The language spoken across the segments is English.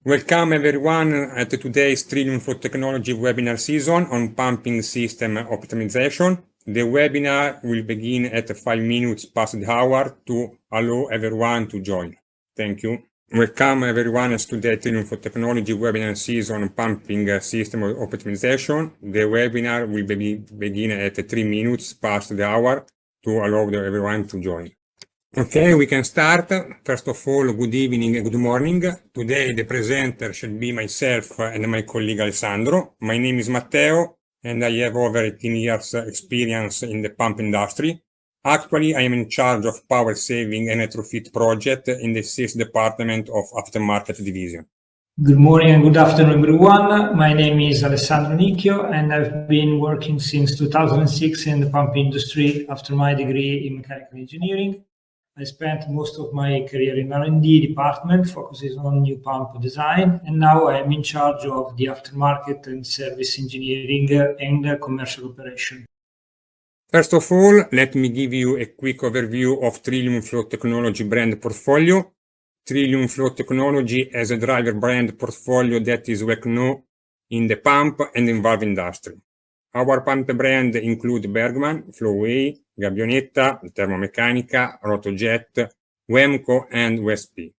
Welcome everyone at today's Trillium Flow Technology webinar season on pumping system optimization. The webinar will begin at 5 minutes past the hour to allow everyone to join. Thank you. Welcome everyone to the Trillium Flow Technology webinar season on pumping system optimization. The webinar will begin at 3 minutes past the hour to allow everyone to join. Okay, we can start. First of all, good evening and good morning. Today the presenter should be myself and my colleague Alessandro. My name is Matteo and I have over 18 years experience in the pump industry. Actually, I am in charge of power saving and retrofit project in the sales department of aftermarket division. Good morning and good afternoon, everyone. My name is Alessandro Nicchio and I've been working since 2006 in the pump industry after my degree in mechanical engineering. I spent most of my career in R&D department, focuses on new pump design, and now I am in charge of the aftermarket and service engineering and commercial operation. First of all, let me give you a quick overview of Trillium Flow Technology brand portfolio. Trillium Flow Technology has a driver brand portfolio that is well known in the pump and valve industry. Our pump brand include Bergman, Flowway, Gabbionetta, Termomeccanica, Rotojet, Wemco, and USP.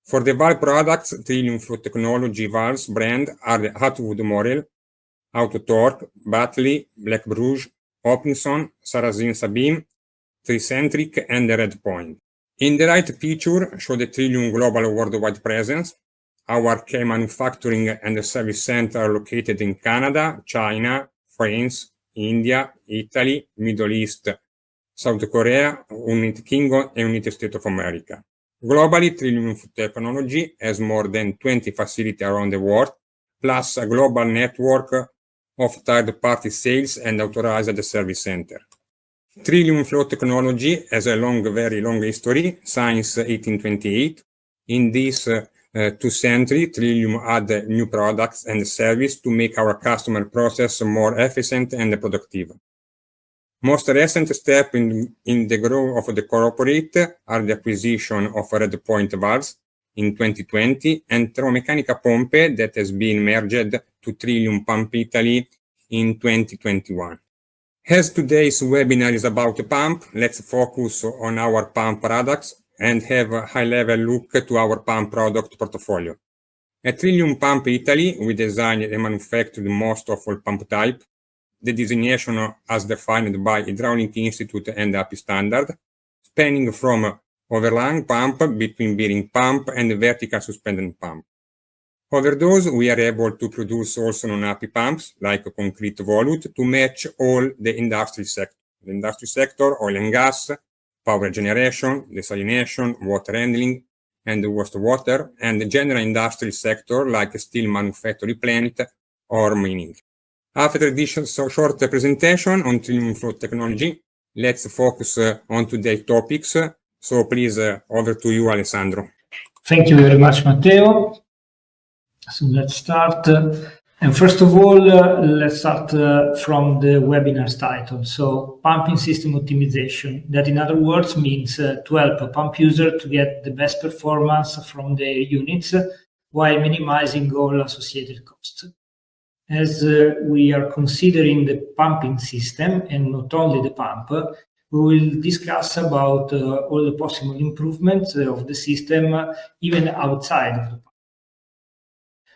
For the valve products, Trillium Flow Technology valves brand are the Atwood Morel, Autotorque, Batley, Black Bruges, Hopkinson, Sarrazin Sabine, Tricentric, and the Red Point. In the right picture, show the Trillium global worldwide presence. Our key manufacturing and service center are located in Canada, China, France, India, Italy, Middle East, South Korea, United Kingdom, and United States of America. Globally, Trillium Technology has more than 20 facilities around the world, plus a global network of third-party sales and authorized service center. Trillium Flow Technology has a very long history, since 1828. In this 2 centuries, Trillium add new products and service to make our customer process more efficient and productive. Most recent step in the growth of the corporate are the acquisition of Red Point Valves in 2020 and Termomeccanica Pompe that has been merged to Trillium Pump Italy in 2021. As today's webinar is about the pump, let's focus on our pump products and have a high-level look to our pump product portfolio. At Trillium Pump Italy, we design and manufacture most of all pump type. The designation as defined by Hydraulic Institute and API standard, spanning from overland pump between bearing pump and vertical suspended pump. Over those, we are able to produce also non-API pumps like concrete volute to match all the industry sector. The industry sector, oil and gas, power generation, desalination, water handling, and wastewater, and the general industrial sector like steel manufacturing plant or mining. After this short presentation on Trillium Flow Technology, let's focus on today's topics. So please, over to you, Alessandro. Thank you very much, Matteo. So let's start. And first of all, let's start from the webinar's title. So pumping system optimization. That in other words means to help a pump user to get the best performance from their units while minimizing all associated costs. As we are considering the pumping system and not only the pump, we will discuss about all the possible improvements of the system even outside of the pump.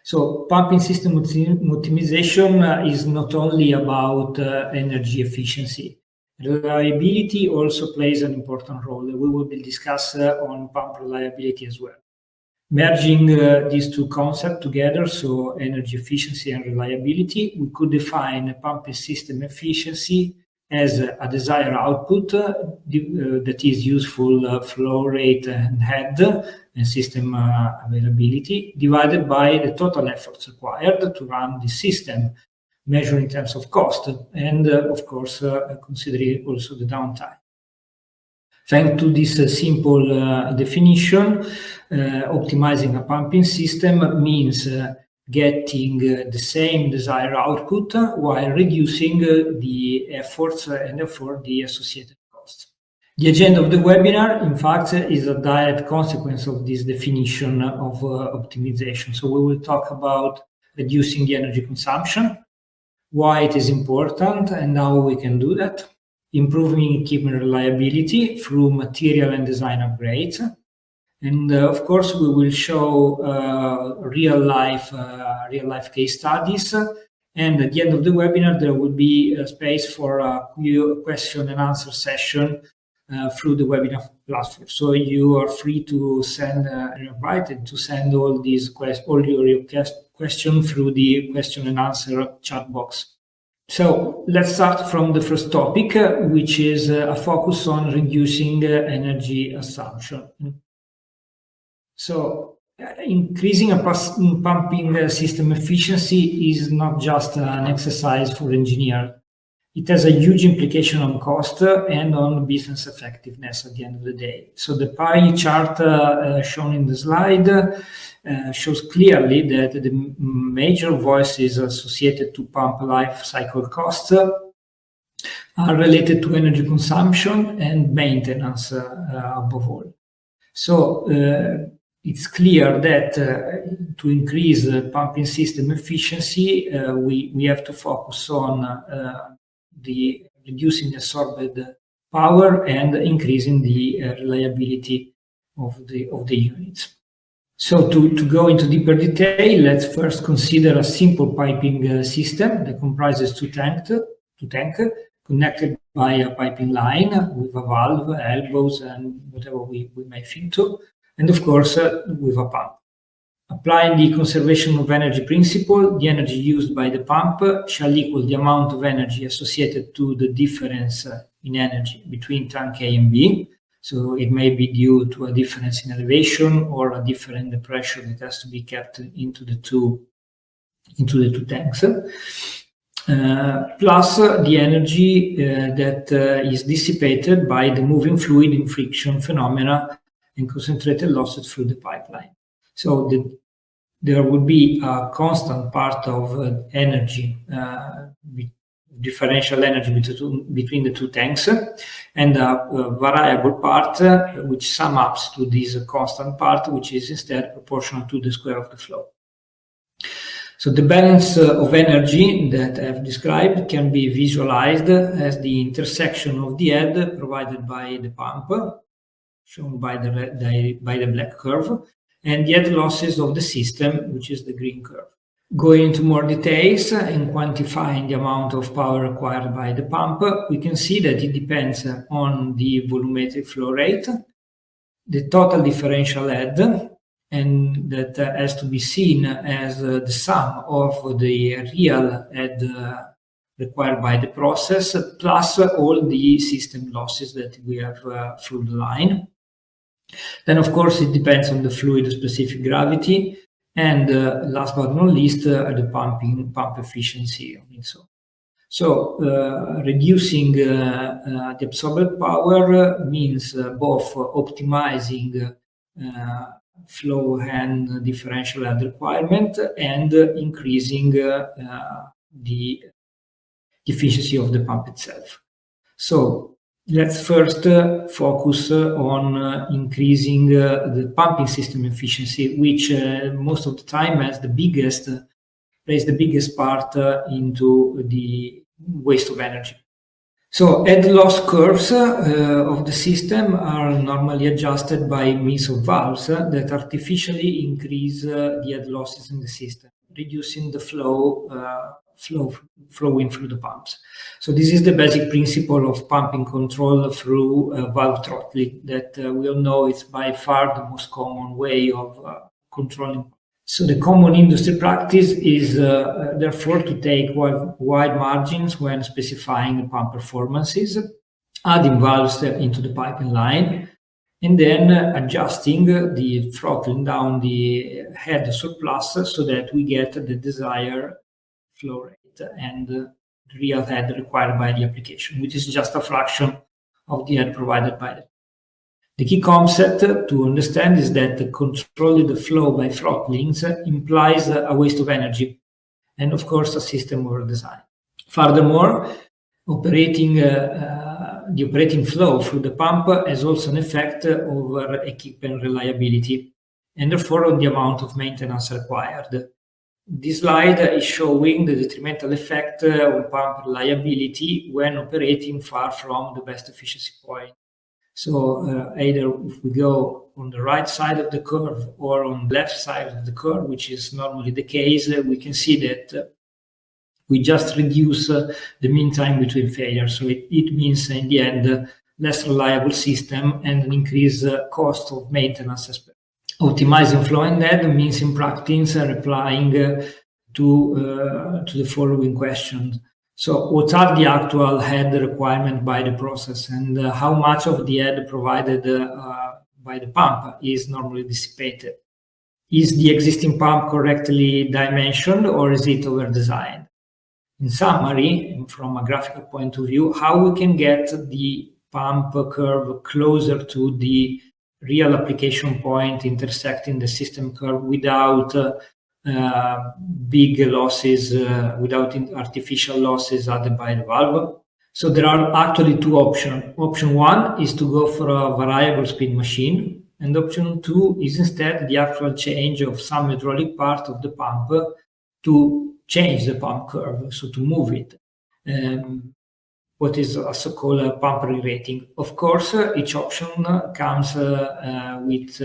So pumping system optimization is not only about energy efficiency. Reliability also plays an important role. We will discuss on pump reliability as well. Merging these two concepts together, so energy efficiency and reliability, we could define pumping system efficiency as a desired output that is useful flow rate and head and system availability divided by the total efforts required to run the system, measured in terms of cost and of course considering also the downtime. Thanks to this simple definition, optimizing a pumping system means getting the same desired output while reducing the efforts and therefore the associated costs. The agenda of the webinar, in fact, is a direct consequence of this definition of optimization. So we will talk about reducing the energy consumption, why it is important and how we can do that, improving equipment reliability through material and design upgrades. And of course, we will show real life case studies. And at the end of the webinar, there will be a space for a question and answer session through the webinar platform. So you are free to send invited to send all your questions through the question and answer chat box. So let's start from the first topic, which is a focus on reducing energy consumption. So increasing a pumping system efficiency is not just an exercise for engineers. It has a huge implication on cost and on business effectiveness at the end of the day. So the pie chart shown in the slide shows clearly that the major voices associated to pump life cycle costs are related to energy consumption and maintenance above all. So it's clear that to increase pumping system efficiency, we have to focus on the reducing the absorbed power and increasing the reliability of the units. So to go into deeper detail, let's first consider a simple piping system that comprises two tanks connected by a piping line with a valve, elbows, and whatever we may think to, and of course with a pump. Applying the conservation of energy principle, the energy used by the pump shall equal the amount of energy associated to the difference in energy between tank A and B. So it may be due to a difference in elevation or a difference in the pressure that has to be kept into the two tanks. Plus the energy that is dissipated by the moving fluid in friction phenomena and concentrated losses through the pipeline. So there will be a constant part of energy, differential energy between the two tanks, and a variable part which sum up to this constant part, which is instead proportional to the square of the flow. So the balance of energy that I've described can be visualized as the intersection of the head provided by the pump, shown by the black curve, and the head losses of the system, which is the green curve. Going into more details and quantifying the amount of power required by the pump, we can see that it depends on the volumetric flow rate, the total differential head, and that has to be seen as the sum of the real head required by the process, plus all the system losses that we have through the line. Then, of course, it depends on the fluid-specific gravity, and last but not least, the pump efficiency. So reducing the absorbed power means both optimizing flow and differential head requirement and increasing the efficiency of the pump itself. So let's first focus on increasing the pumping system efficiency, which most of the time plays the biggest part into the waste of energy. So head loss curves of the system are normally adjusted by means of valves that artificially increase the head losses in the system, reducing the flowing through the pumps. So this is the basic principle of pumping control through valve throttling that we all know is by far the most common way of controlling. So the common industry practice is therefore to take wide margins when specifying the pump performances, adding valves into the piping line, and then adjusting the throttling down the head surplus so that we get the desired flow rate and the real head required by the application, which is just a fraction of the head provided by it. The key concept to understand is that controlling the flow by throttlings implies a waste of energy and, of course, a system over design. Furthermore, operating the operating flow through the pump has also an effect over equipment reliability and therefore on the amount of maintenance required. This slide is showing the detrimental effect on pump reliability when operating far from the best efficiency point. So either if we go on the right side of the curve or on the left side of the curve, which is normally the case, we can see that we just reduce the mean time between failures. So it means in the end, less reliable system and an increased cost of maintenance. Optimizing flow and head means in practice replying to the following questions. So what are the actual head requirements by the process, and how much of the head provided by the pump is normally dissipated? Is the existing pump correctly dimensioned or is it over-designed? In summary, from a graphical point of view, how we can get the pump curve closer to the real application point intersecting the system curve without big losses, without artificial losses added by the valve. So there are actually two options. Option one is to go for a variable speed machine, and option two is instead the actual change of some hydraulic part of the pump to change the pump curve, so to move it. What is also called a pump re-rating. Of course, each option comes with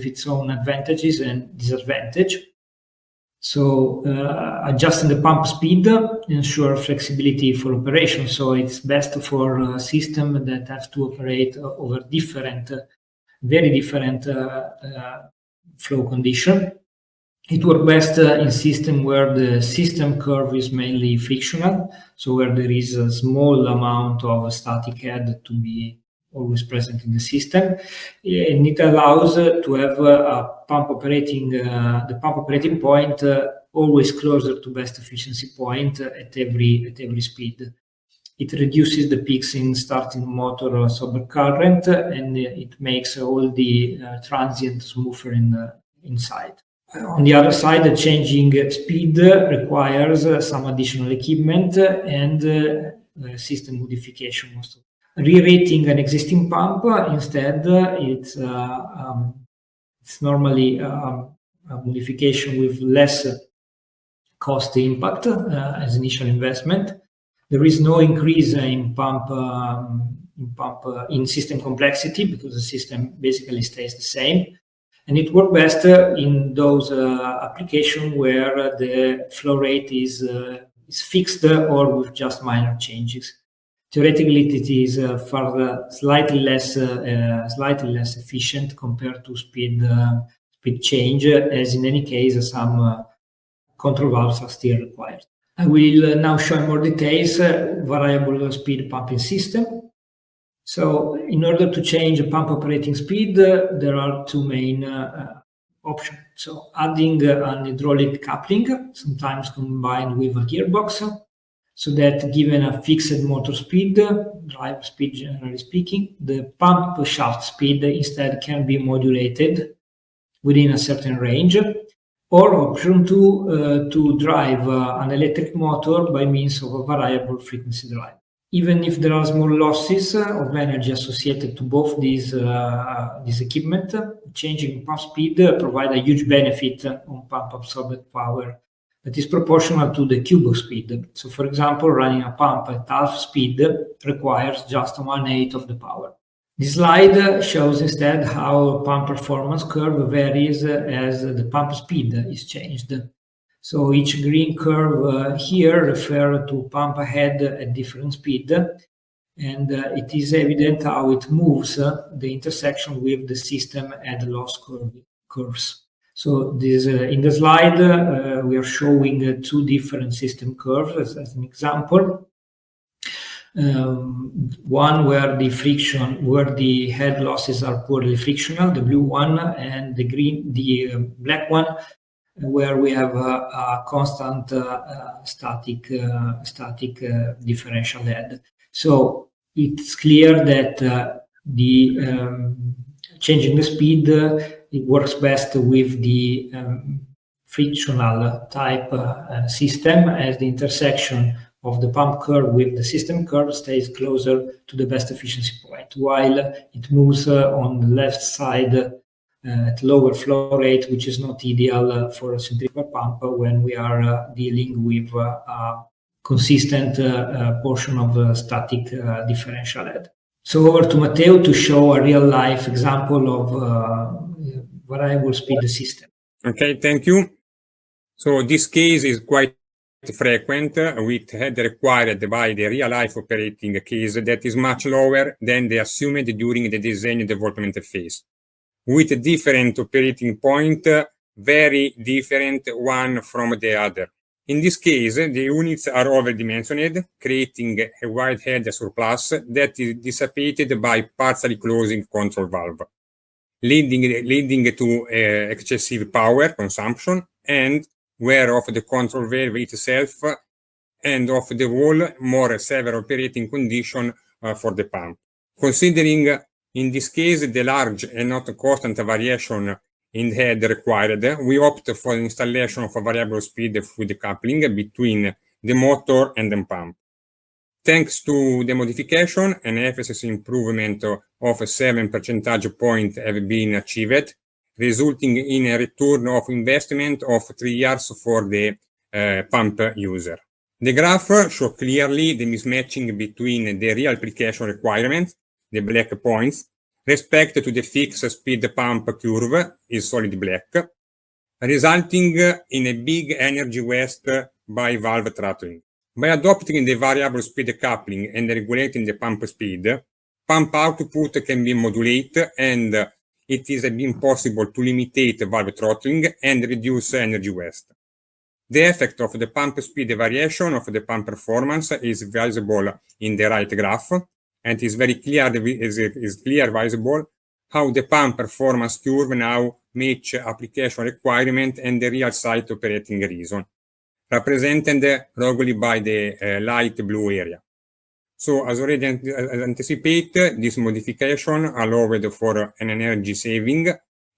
its own advantages and disadvantages. So adjusting the pump speed ensures flexibility for operation. So it's best for a system that have to operate over very different flow conditions. It works best in system where the system curve is mainly frictional, so where there is a small amount of static head to be always present in the system, and it allows to have a pump operating the pump operating point always closer to best efficiency point at every speed. It reduces the peaks in starting motor sober current, and it makes all the transient smoother inside. On the other side, the changing speed requires some additional equipment and system modification. Re-rating an existing pump, instead, it's normally a modification with less cost impact as initial investment. There is no increase in system complexity because the system basically stays the same. And it works best in those applications where the flow rate is fixed or with just minor changes. Theoretically, it is slightly less efficient compared to speed change, as in any case some control valves are still required. I will now show in more details variable speed pumping system. So in order to change the pump operating speed, there are two main options. So adding an hydraulic coupling, sometimes combined with a gearbox, so that given a fixed motor speed, drive speed generally speaking, the pump shaft speed instead can be modulated within a certain range. Or option two, to drive an electric motor by means of a variable frequency drive. Even if there are small losses of energy associated to both these equipment, changing pump speed provides a huge benefit on pump absorbed power that is proportional to the cube speed. So, for example, running a pump at half speed requires just 1/8 of the power. This slide shows instead how pump performance curve varies as the pump speed is changed. So each green curve here refers to pump head at different speed, and it is evident how it moves the intersection with the system head loss curves. So this in the slide we are showing two different system curves as an example. One where the head losses are poorly frictional, the blue one, and the black one, where we have a constant static differential head. So it's clear that the changing the speed it works best with the frictional type system, as the intersection of the pump curve with the system curve stays closer to the best efficiency point, while it moves on the left side at lower flow rate, which is not ideal for a centrifugal pump when we are dealing with a consistent portion of static differential head. So over to Matteo to show a real-life example of variable speed system. Okay, thank you. So this case is quite frequent with head required by the real-life operating case that is much lower than the assumed during the design and development phase, with a different operating point, very different one from the other. In this case, the units are overdimensioned, creating a wide head surplus that is dissipated by partially closing control valve, leading to excessive power consumption and wear of the control valve itself and of the wall, more severe operating condition for the pump. Considering in this case the large and not constant variation in the head required, we opt for installation of a variable speed fluid coupling between the motor and the pump. Thanks to the modification, an efficiency improvement of 7 percentage points have been achieved, resulting in a return of investment of 3 years for the pump user. The graph shows clearly the mismatching between the real application requirements, the black points, respect to the fixed speed pump curve is solid black, resulting in a big energy waste by valve throttling. By adopting the variable speed coupling and regulating the pump speed, pump output can be modulated and it is been possible to limit valve throttling and reduce energy waste. The effect of the pump speed variation of the pump performance is visible in the right graph, and is very clear, visible how the pump performance curve now match application requirement and the real site operating reason, represented regularly by the light blue area. So as already anticipated, this modification allowed for an energy saving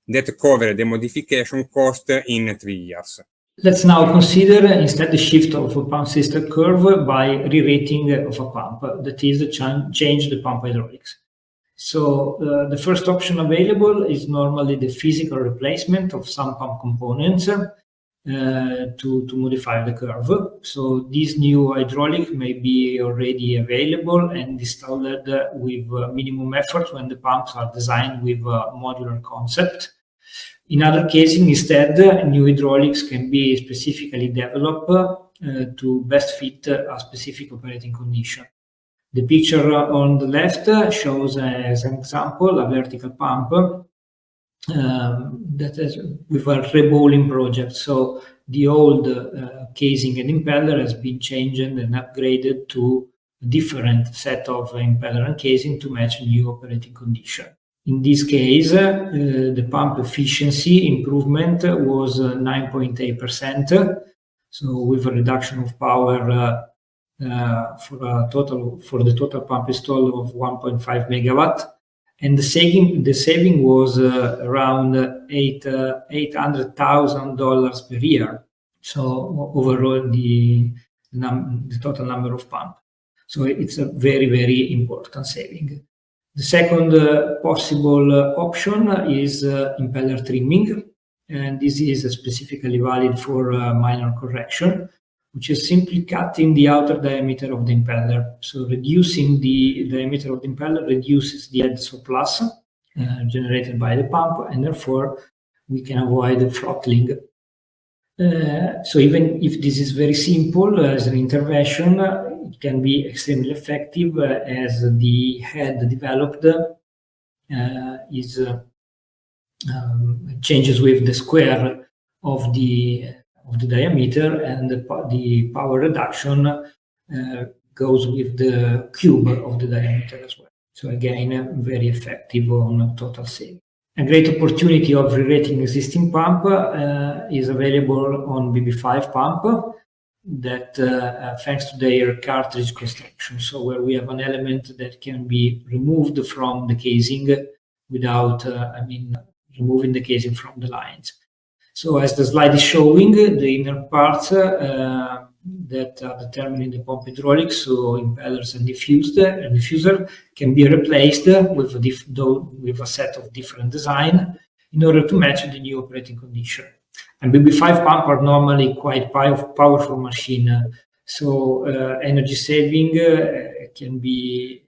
that covered the modification cost in 3 years. Let's now consider instead the shift of a pump system curve by re-rating of a pump, that is, change the pump hydraulics. So the first option available is normally the physical replacement of some pump components to modify the curve. So this new hydraulic may be already available and installed with minimum effort when the pumps are designed with a modular concept. In other cases, instead, new hydraulics can be specifically developed to best fit a specific operating condition. The picture on the left shows, as an example, a vertical pump that is with a rebowling project. So the old casing and impeller has been changed and upgraded to a different set of impeller and casing to match a new operating condition. In this case, the pump efficiency improvement was 9.8%, so with a reduction of power for the total pump installed of 1.5 megawatt, and the saving was around $800,000 per year. So overall, the total number of pumps. So it's a very, very important saving. The second possible option is impeller trimming, and this is specifically valid for minor correction, which is simply cutting the outer diameter of the impeller. So reducing the diameter of the impeller reduces the head surplus generated by the pump, and therefore we can avoid the throttling. So even if this is very simple as an intervention, it can be extremely effective as the head developed changes with the square of the diameter, and the power reduction goes with the cube of the diameter as well. So again, very effective on total saving. A great opportunity of re-rating existing pump is available on BB5 pump that thanks to their cartridge construction. So where we have an element that can be removed from the casing without, removing the casing from the lines. So as the slide is showing, the inner parts that are determining the pump hydraulics, so impellers and diffuser, can be replaced with a set of different design in order to match the new operating condition. And BB5 pump are normally quite powerful machine, so energy saving can be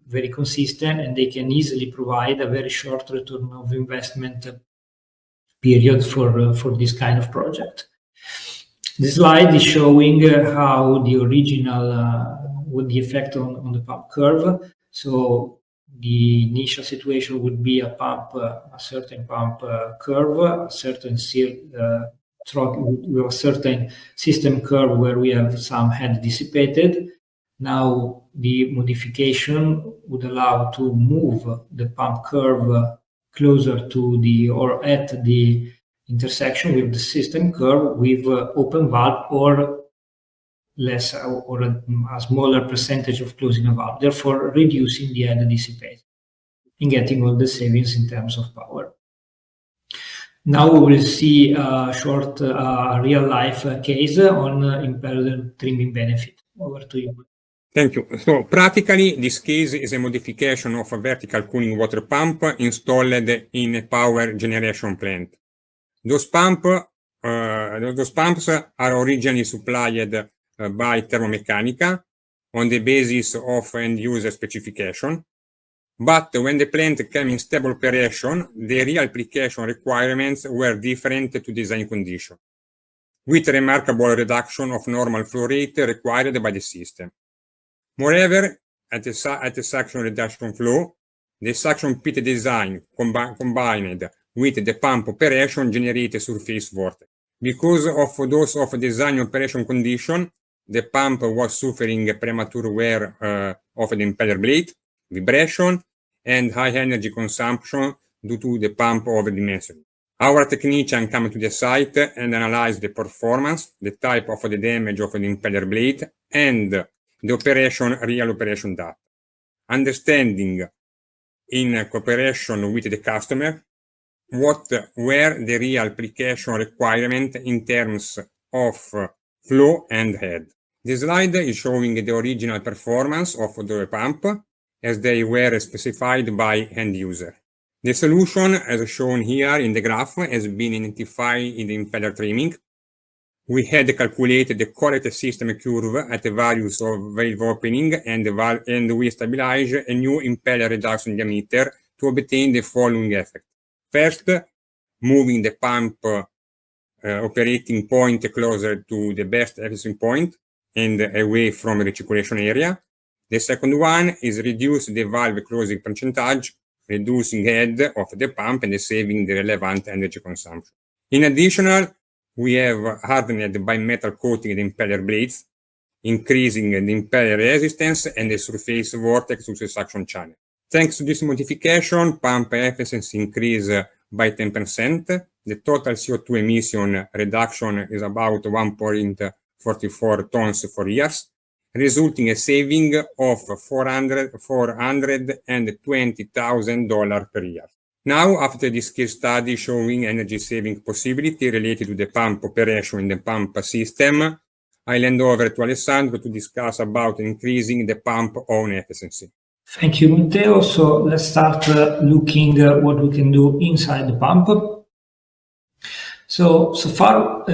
very consistent, and they can easily provide a very short return of investment period for this kind of project. This slide is showing how the original would the effect on the pump curve. So the initial situation would be a certain pump curve, a certain with a certain system curve where we have some head dissipated. Now the modification would allow to move the pump curve closer to or at the intersection with the system curve with open valve or less or a smaller percentage of closing a valve, therefore reducing the head dissipation and getting all the savings in terms of power. Now we will see a short real-life case on impeller trimming benefit. Over to you. Thank you. So practically, this case is a modification of a vertical cooling water pump installed in a power generation plant. Those pumps are originally supplied by Thermomechanica on the basis of end-user specification. But when the plant came in stable operation, the real application requirements were different to design condition, with a remarkable reduction of normal flow rate required by the system. Moreover, at the suction reduction flow, the suction pit design combined with the pump operation generated surface vortex. Because of those of design operation condition, the pump was suffering premature wear of the impeller blade, vibration, and high energy consumption due to the pump overdimensioning. Our technician came to the site and analyzed the performance, the type of the damage of the impeller blade, and the real operation data. Understanding in cooperation with the customer what were the real application requirements in terms of flow and head. This slide is showing the original performance of the pump as they were specified by end user. The solution, as shown here in the graph, has been identified in the impeller trimming. We had calculated the correct system curve at the values of valve opening and we stabilized a new impeller reduction diameter to obtain the following effect. First, moving the pump operating point closer to the best efficiency point and away from the recirculation area. The second one is reduce the valve closing percentage, reducing head of the pump and saving the relevant energy consumption. In addition, we have hardened by metal coating the impeller blades, increasing the impeller resistance and the surface vortex to the suction channel. Thanks to this modification, pump efficiency increased by 10%. The total CO2 emission reduction is about 1.44 tons for years, resulting in a saving of $420,000 per year. Now, after this case study showing energy saving possibility related to the pump operation in the pump system, I'll hand over to Alessandro to discuss about increasing the pump own efficiency. Thank you, Matteo. So let's start looking at what we can do inside the pump. So far,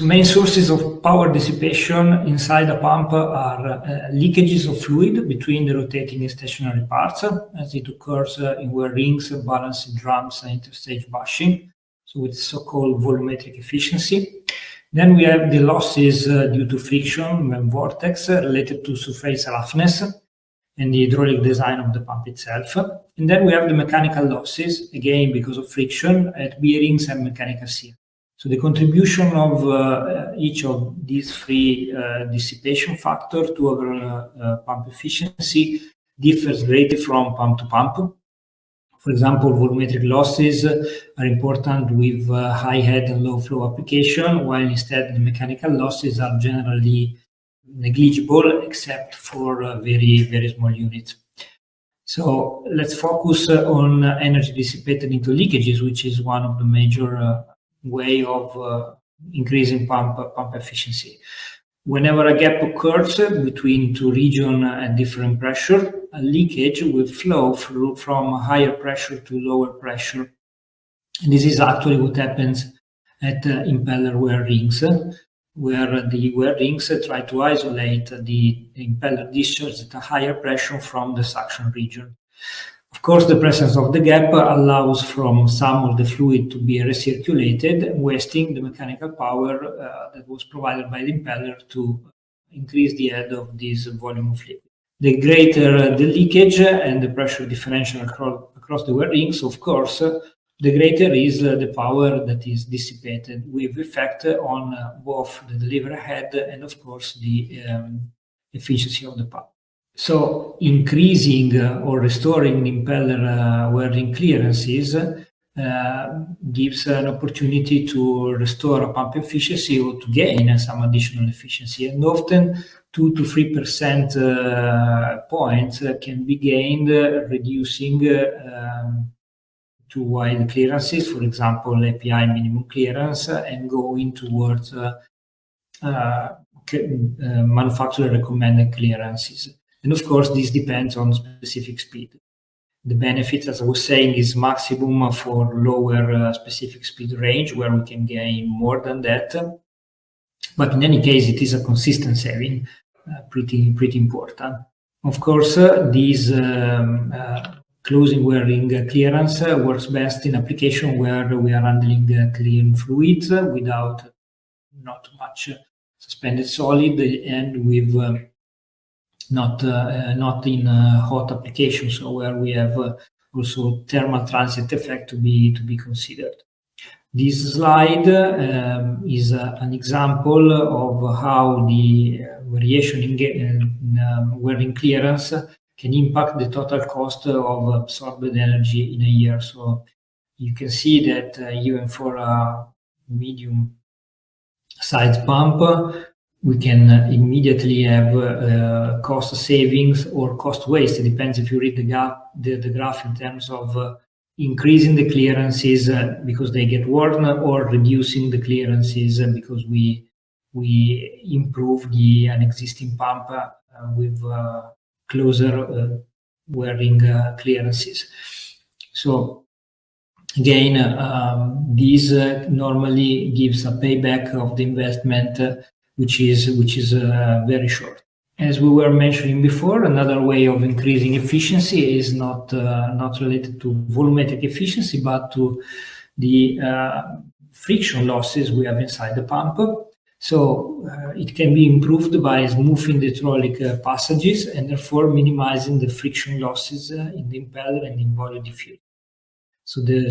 main sources of power dissipation inside a pump are leakages of fluid between the rotating and stationary parts, as it occurs in wear rings, balancing drums, and interstage bushing, so with so-called volumetric efficiency. Then we have the losses due to friction and vortex related to surface roughness and the hydraulic design of the pump itself. And then we have the mechanical losses, again because of friction at bearings and mechanical seal. So the contribution of each of these three dissipation factors to overall pump efficiency differs greatly from pump to pump. For example, volumetric losses are important with high head and low flow application, while instead the mechanical losses are generally negligible except for very, very small units. So let's focus on energy dissipated into leakages, which is one of the major way of increasing pump efficiency. Whenever a gap occurs between two regions at different pressure, a leakage will flow through from higher pressure to lower pressure. And this is actually what happens at impeller wear rings, where the wear rings try to isolate the impeller discharge at a higher pressure from the suction region. Of course, the presence of the gap allows from some of the fluid to be recirculated, wasting the mechanical power that was provided by the impeller to increase the head of this volume of liquid. The greater the leakage and the pressure differential across the wear rings, of course, the greater is the power that is dissipated, with effect on both the delivery head and, of course, the efficiency of the pump. So increasing or restoring impeller wear ring clearances gives an opportunity to restore a pump efficiency or to gain some additional efficiency. And often 2 to 3% points can be gained reducing too wide clearances, for example, API minimum clearance, and going towards manufacturer recommended clearances. And of course, this depends on specific speed. The benefit, as I was saying, is maximum for lower specific speed range, where we can gain more than that. But in any case, it is a consistent saving, pretty important. Of course, these closing wear ring clearance works best in application where we are handling clean fluids without not much suspended solid and with not in hot applications, so where we have also thermal transit effect to be considered. This slide is an example of how the variation in wear ring clearance can impact the total cost of absorbed energy in a year. So you can see that even for a medium sized pump, we can immediately have cost savings or cost waste. It depends if you read the graph in terms of increasing the clearances because they get worn, or reducing the clearances because we improve an existing pump with closer wear ring clearances. So again, this normally gives a payback of the investment, which is very short. As we were mentioning before, another way of increasing efficiency is not related to volumetric efficiency, but to the friction losses we have inside the pump. So it can be improved by smoothing the hydraulic passages and therefore minimizing the friction losses in the impeller and in volume diffuser. So the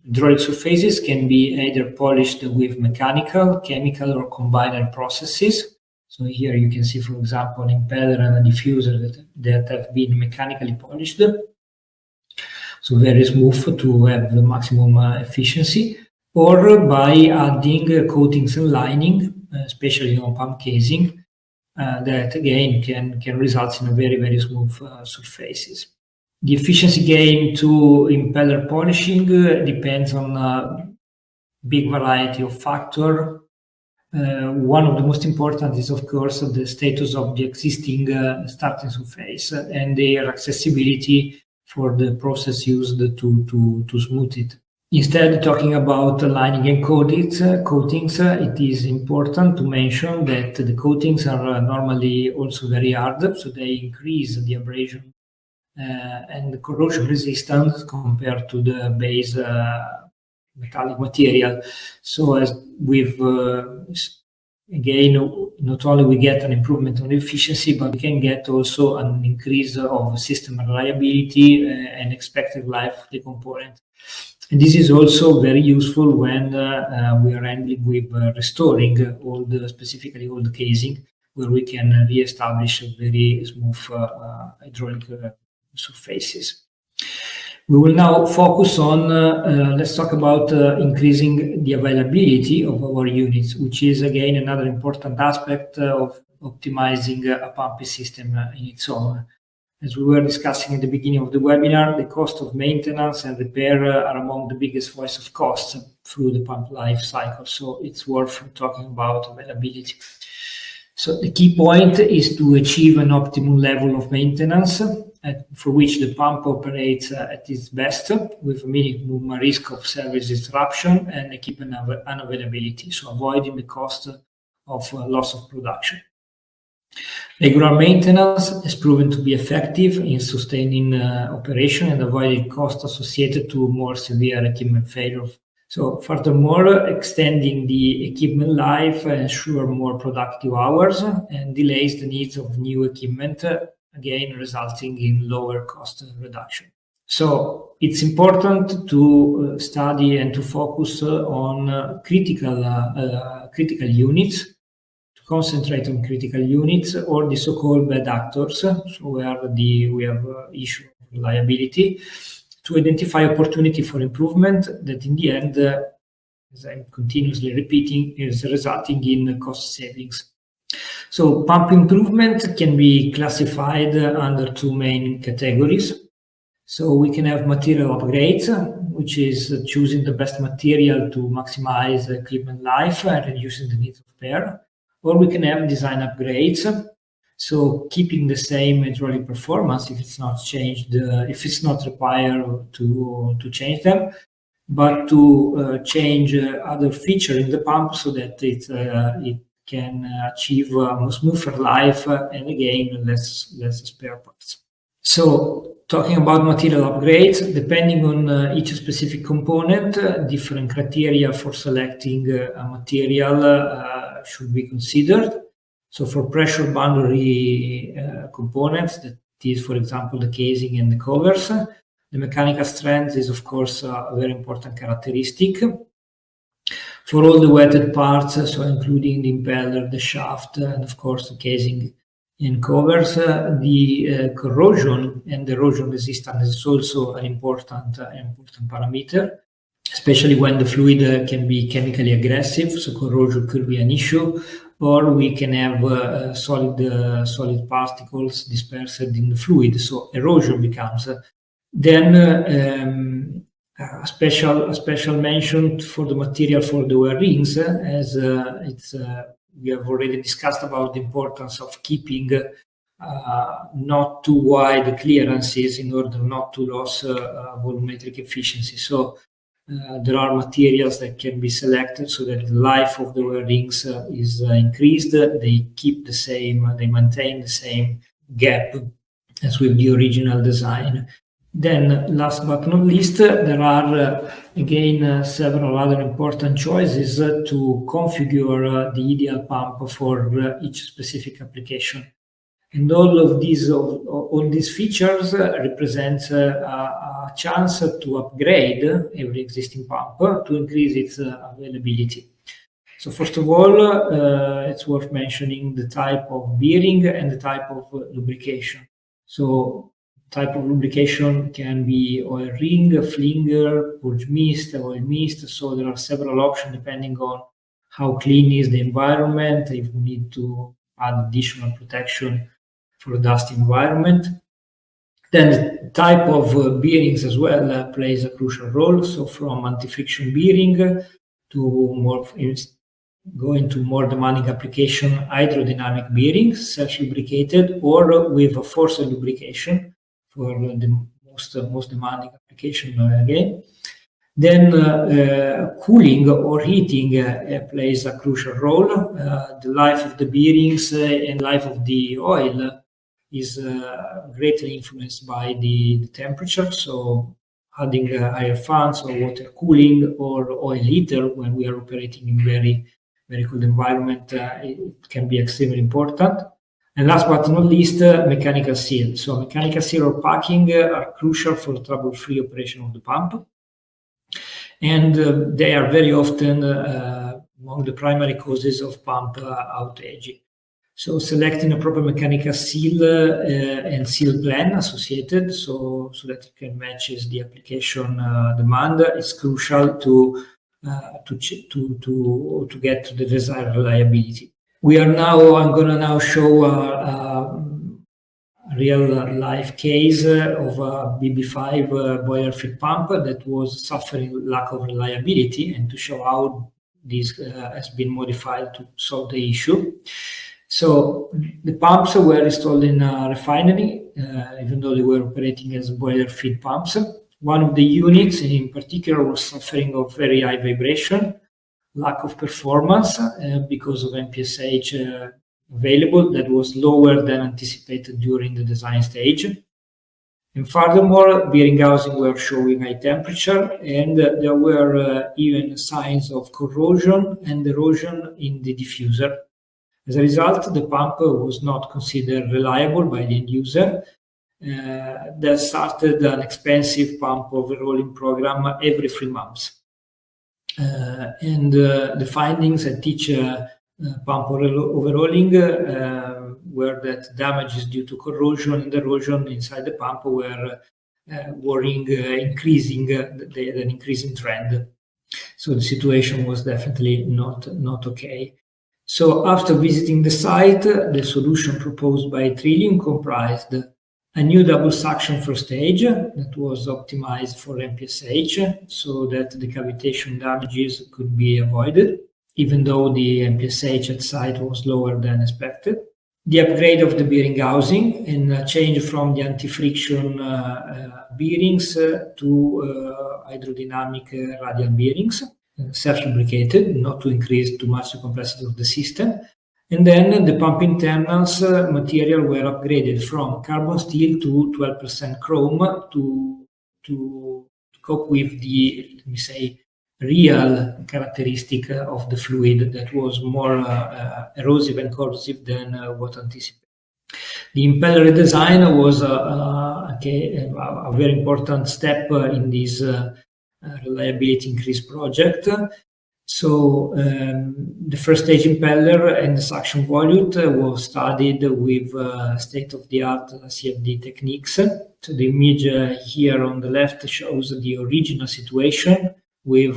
hydraulic surfaces can be either polished with mechanical, chemical, or combined processes. So here you can see, for example, an impeller and a diffuser that have been mechanically polished. So very smooth to have the maximum efficiency. Or by adding coatings and lining, especially on pump casing, that again can result in a very smooth surfaces. The efficiency gain to impeller polishing depends on a big variety of factors. One of the most important is, of course, the status of the existing starting surface and their accessibility for the process used to smooth it. Instead, talking about lining and coatings, it is important to mention that the coatings are normally also very hard, so they increase the abrasion and the corrosion resistance compared to the base metallic material. So as with again, not only we get an improvement on efficiency, but we can get also an increase of system reliability and expected life of the component. And this is also very useful when we are handling with restoring specifically all the casing, where we can re-establish very smooth hydraulic surfaces. We will now focus on, let's talk about increasing the availability of our units, which is again another important aspect of optimizing a pumping system in its own. as we were discussing at the beginning of the webinar, the cost of maintenance and repair are among the biggest voice of costs through the pump life cycle. So it's worth talking about availability. So the key point is to achieve an optimal level of maintenance for which the pump operates at its best with a minimum risk of service disruption and equipment unavailability, so avoiding the cost of loss of production. Regular maintenance has proven to be effective in sustaining operation and avoiding costs associated to more severe equipment failure. So furthermore, extending the equipment life ensures more productive hours and delays the needs of new equipment, again resulting in lower cost reduction. So it's important to study and to focus on critical units, to concentrate on critical units or the so-called bad actors, so where we have issue of reliability, to identify opportunity for improvement that in the end, as I'm continuously repeating, is resulting in cost savings. So pump improvement can be classified under two main categories. So we can have material upgrades, which is choosing the best material to maximize equipment life and reducing the need of repair. Or we can have design upgrades, so keeping the same hydraulic performance if it's not changed, if it's not required to change them, but to change other feature in the pump so that it can achieve a smoother life and again less spare parts. So talking about material upgrades, depending on each specific component, different criteria for selecting a material should be considered. So for pressure boundary components, that is, for example, the casing and the covers, the mechanical strength is, of course, a very important characteristic. For all the wetted parts, so including the impeller, the shaft, and of course the casing and covers, the corrosion and erosion resistance is also an important parameter, especially when the fluid can be chemically aggressive, so corrosion could be an issue, or we can have solid particles dispersed in the fluid, so erosion becomes. Then a special mention for the material for the wear rings, as we have already discussed about the importance of keeping not too wide clearances in order not to lose volumetric efficiency. So there are materials that can be selected so that the life of the wear rings is increased. They keep the same, they maintain the same gap as with the original design. Then, last but not least, there are again several other important choices to configure the ideal pump for each specific application. And all these features represent a chance to upgrade every existing pump to increase its availability. So first of all, it's worth mentioning the type of bearing and the type of lubrication. So type of lubrication can be oil ring, flinger, purge mist, oil mist. So there are several options depending on how clean is the environment, if we need to add additional protection for a dusty environment. Then the type of bearings as well plays a crucial role. So from anti-friction bearing to going to more demanding application, hydrodynamic bearings, self-lubricated, or with a forced lubrication for the most demanding application again. Then cooling or heating plays a crucial role. The life of the bearings and life of the oil is greatly influenced by the temperature. So adding higher fans or water cooling or oil heater when we are operating in very cold environment, it can be extremely important. And last but not least, mechanical seal. So mechanical seal or packing are crucial for trouble-free operation of the pump. And they are very often among the primary causes of pump outage. So selecting a proper mechanical seal and seal plan associated, so that it can match the application demand, is crucial to get to the desired reliability. I'm going to now show real life case of a BB5 boiler feed pump that was suffering lack of reliability, and to show how this has been modified to solve the issue. So the pumps were installed in a refinery, even though they were operating as boiler feed pumps. One of the units in particular was suffering of very high vibration, lack of performance because of MPSH available that was lower than anticipated during the design stage. And furthermore, bearing housing were showing high temperature, and there were even signs of corrosion and erosion in the diffuser. As a result, the pump was not considered reliable by the end user. That started an expensive pump overhauling program every 3 months. And the findings at each pump overhauling were that damages due to corrosion and erosion inside the pump were worrying, increasing the increasing trend. So the situation was definitely not okay. So after visiting the site, the solution proposed by Trillium comprised a new double suction first stage that was optimized for MPSH so that the cavitation damages could be avoided, even though the MPSH at site was lower than expected. The upgrade of the bearing housing and a change from the anti-friction bearings to hydrodynamic radial bearings, self-lubricated, not to increase too much the complexity of the system. And then the pump internals material were upgraded from carbon steel to 12% chrome to cope with the, let me say, real characteristic of the fluid that was more erosive and corrosive than what anticipated. The impeller redesign was a very important step in this reliability increase project. So the first stage impeller and the suction volute was studied with state-of-the-art CFD techniques. So the image here on the left shows the original situation with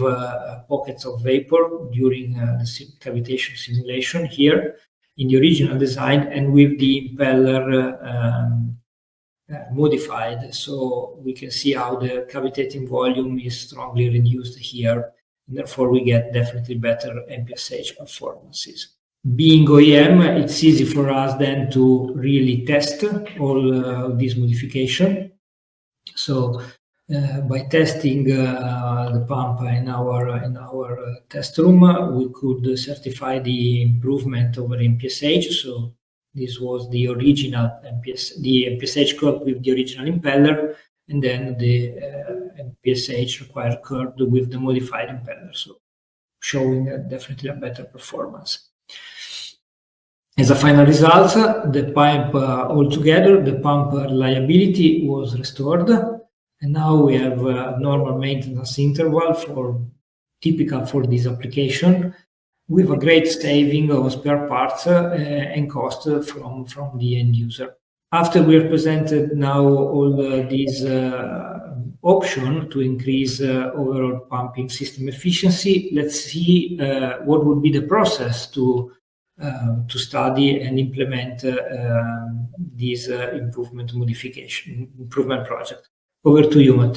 pockets of vapor during the cavitation simulation here in the original design, and with the impeller modified. So we can see how the cavitating volume is strongly reduced here. Therefore, we get definitely better MPSH performances. Being OEM, it's easy for us then to really test all these modifications. So by testing the pump in our test room, we could certify the improvement over MPSH. So this was the original the MPSH curve with the original impeller, and then the MPSH required curve with the modified impeller, so showing definitely a better performance. As a final result, the pipe altogether, the pump reliability was restored, and now we have a normal maintenance interval typical for this application, with a great saving of spare parts and cost from the end user. After we have presented now all these options to increase overall pumping system efficiency, let's see what would be the process to study and implement this improvement project. Over to you, Matteo.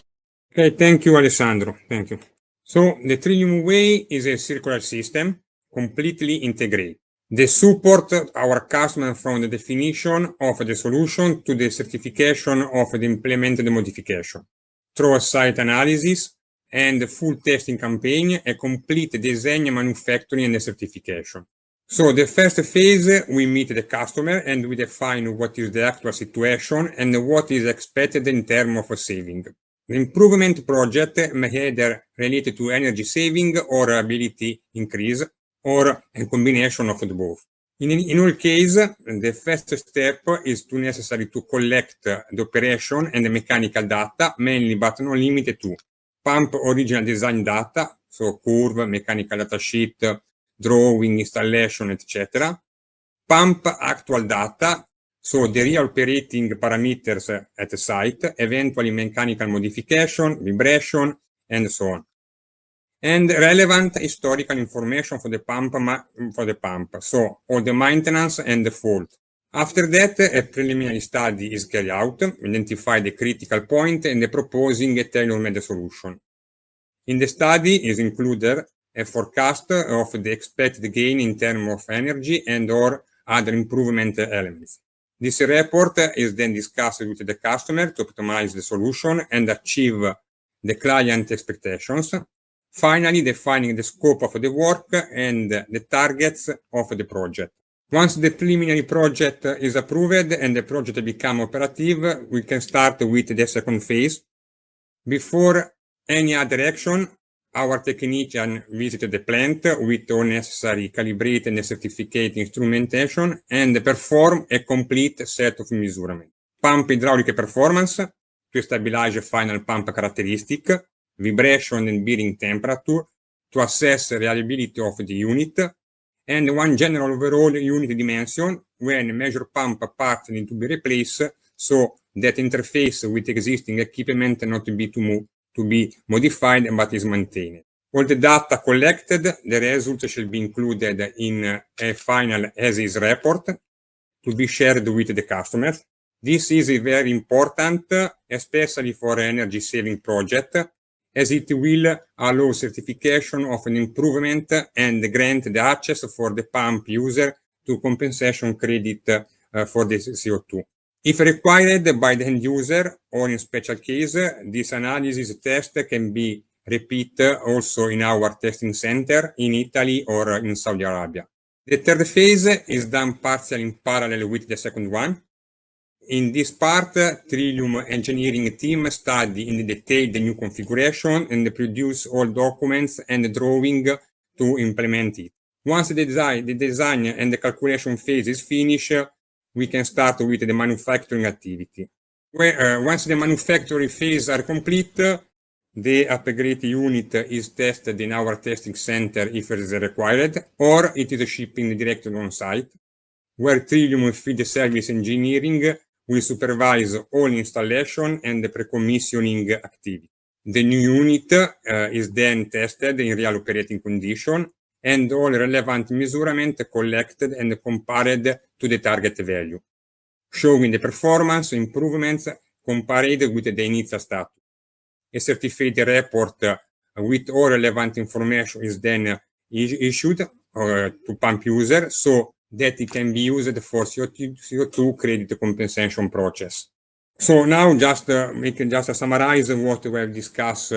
Okay, thank you, Alessandro. Thank you. So the Trillium Way is a circular system, completely integrated. They support our customer from the definition of the solution to the certification of the implemented modification, through a site analysis and the full testing campaign, a complete design, manufacturing, and the certification. So the first phase, we meet the customer and we define what is the actual situation and what is expected in terms of saving. The improvement project may either relate to energy saving or reliability increase, or a combination of the both. In all cases, the first step is necessary to collect the operation and the mechanical data, mainly but not limited to pump original design data, so curve, mechanical data sheet, drawing, installation, etc. Pump actual data, so the real operating parameters at the site, eventually mechanical modification, vibration, and so on. And relevant historical information for the pump, so all the maintenance and the fault, After that, a preliminary study is carried out, identify the critical point and proposing a tailor-made solution. In the study is included a forecast of the expected gain in terms of energy and or other improvement elements. This report is then discussed with the customer to optimize the solution and achieve the client expectations, finally defining the scope of the work and the targets of the project. Once the preliminary project is approved and the project becomes operative, we can start with the second phase. Before any other action, our technician visited the plant with all necessary calibrate and certificate instrumentation and perform a complete set of measurements. Pump hydraulic performance to stabilize final pump characteristic, vibration and bearing temperature, to assess reliability of the unit, and one general overall unit dimension when major pump parts need to be replaced, so that interface with existing equipment not to be modified but is maintained. All the data collected, the results shall be included in a final as-is report to be shared with the customers. This is very important, especially for energy saving project, as it will allow certification of an improvement and grant the access for the pump user to compensation credit for the CO2. If required by the end user or in special case, this analysis test can be repeated also in our testing center in Italy or in Saudi Arabia. The third phase is done partially in parallel with the second one. In this part, Trillium engineering team study in detail the new configuration and produce all documents and drawing to implement it. Once the design and the calculation phase is finished, we can start with the manufacturing activity. Once the manufacturing phase are complete, the upgrade unit is tested in our testing center if it is required, or it is shipping directly on site, where Trillium field service engineering will supervise all installation and the pre-commissioning activity. The new unit is then tested in real operating condition and all relevant measurements collected and compared to the target value, showing the performance improvements compared with the initial status. A certified report with all relevant information is then issued to pump user so that it can be used for CO2 credit compensation process. So now we can just summarize what we have discussed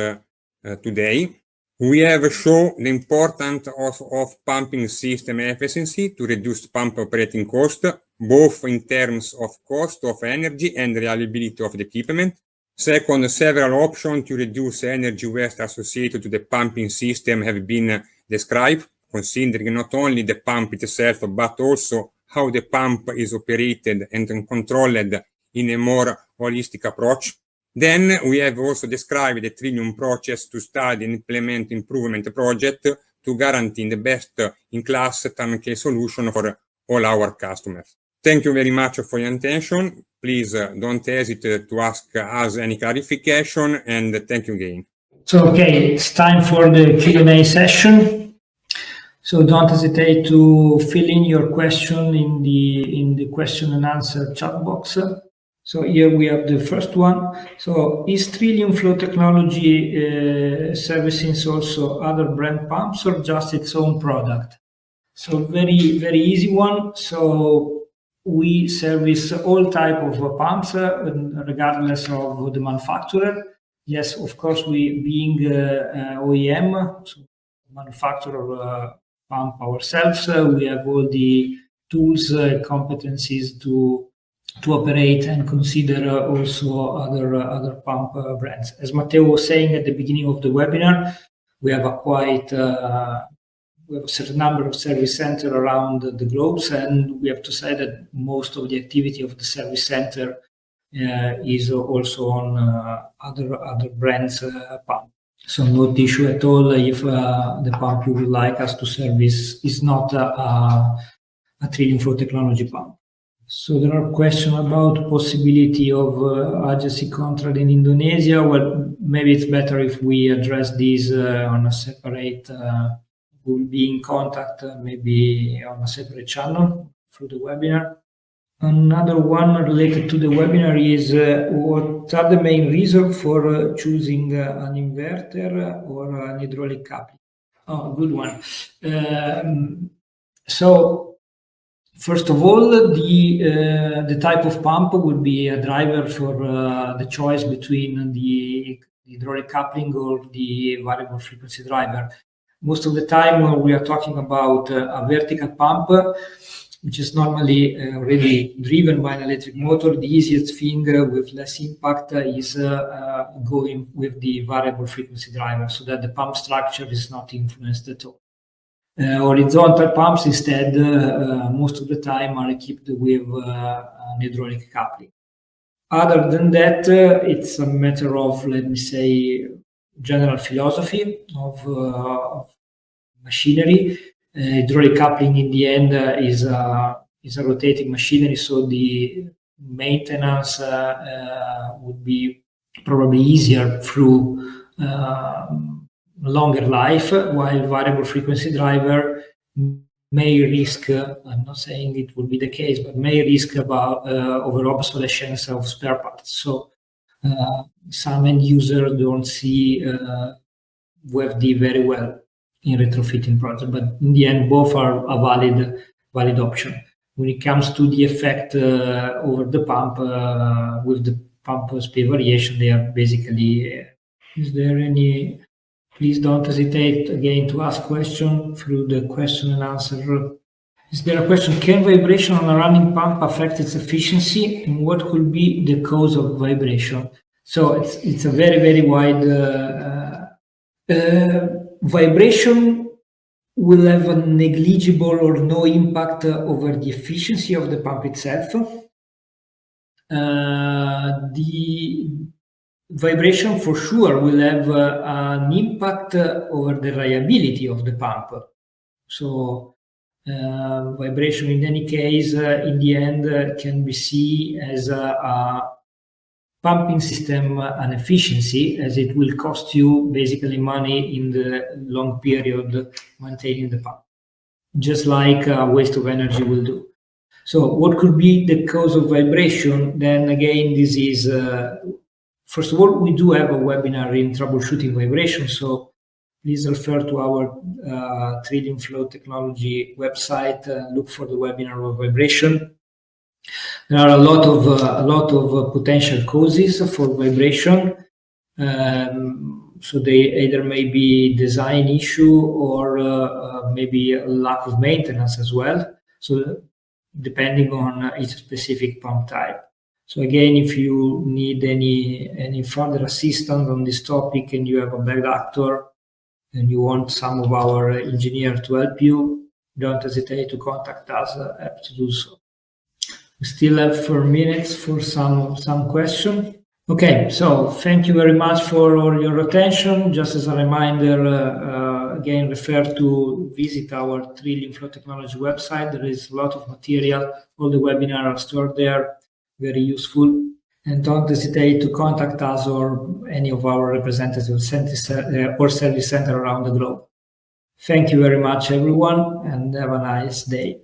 today. We have shown the importance of pumping system efficiency to reduce pump operating cost, both in terms of cost of energy and reliability of the equipment. Second, several options to reduce energy waste associated to the pumping system have been described, considering not only the pump itself, but also how the pump is operated and controlled in a more holistic approach. Then we have also described the Trillium process to study and implement improvement project to guarantee the best-in-class turnkey solution for all our customers. Thank you very much for your attention. Please don't hesitate to ask us any clarification, and thank you again. So, okay, it's time for the Q&A session. So don't hesitate to fill in your question in the question and answer chat box. So here we have the first one. So is Trillium Flow Technology servicing also other brand pumps or just its own product? So very, very easy one. So we service all type of pumps regardless of the manufacturer. Yes, of course, we being OEM, so manufacturer pump ourselves, we have all the tools, competencies to operate and consider also other pump brands. As Matteo was saying at the beginning of the webinar, we have we have a certain number of service centers around the globe, and we have to say that most of the activity of the service center is also on other brands pump. So no issue at all if the pump you would like us to service is not a Trillium Flow Technology pump. So there are questions about possibility of agency contract in Indonesia. Well, maybe it's better if we address these on a separate. We'll be in contact maybe on a separate channel through the webinar. Another one related to the webinar is what are the main reasons for choosing an inverter or an hydraulic coupling? Oh, good one. So first of all, the type of pump would be a driver for the choice between the hydraulic coupling or the variable frequency driver. Most of the time when we are talking about a vertical pump, which is normally already driven by an electric motor, the easiest thing with less impact is going with the variable frequency driver so that the pump structure is not influenced at all. Horizontal pumps instead, most of the time are equipped with an hydraulic coupling. Other than that, it's a matter of, let me say, general philosophy of machinery. Hydraulic coupling in the end is a rotating machinery, so the maintenance would be probably easier through longer life, while variable frequency driver may risk, I'm not saying it would be the case, but may risk about over obsolescence of spare parts. So some end users don't see WFD very well in retrofitting project, but in the end, both are a valid option. When it comes to the effect over the pump, with the pump speed variation, they are basically, is there any, please don't hesitate again to ask question through the question and answer. Is there a question, can vibration on a running pump affect its efficiency, and what could be the cause of vibration? So it's a very, very wide vibration will have a negligible or no impact over the efficiency of the pump itself. The vibration for sure will have an impact over the reliability of the pump. So vibration in any case, in the end, can be seen as a pumping system inefficiency, as it will cost you basically money in the long period maintaining the pump, just like waste of energy will do. So what could be the cause of vibration? Then again, this is, first of all, we do have a webinar in troubleshooting vibration, so please refer to our Trillium Flow Technology website, look for the webinar of vibration. There are a lot of potential causes for vibration. So they either may be design issue or maybe a lack of maintenance as well. So depending on each specific pump type. So again, if you need any further assistance on this topic and you have a bad actor and you want some of our engineers to help you, don't hesitate to contact us. Happy to do so. We still have 4 minutes for some question. Okay, so thank you very much for all your attention. Just as a reminder, again, refer to visit our Trillium Flow Technology website. There is a lot of material. All the webinars are stored there, very useful. And don't hesitate to contact us or any of our representatives or service center around the globe. Thank you very much, everyone, and have a nice day.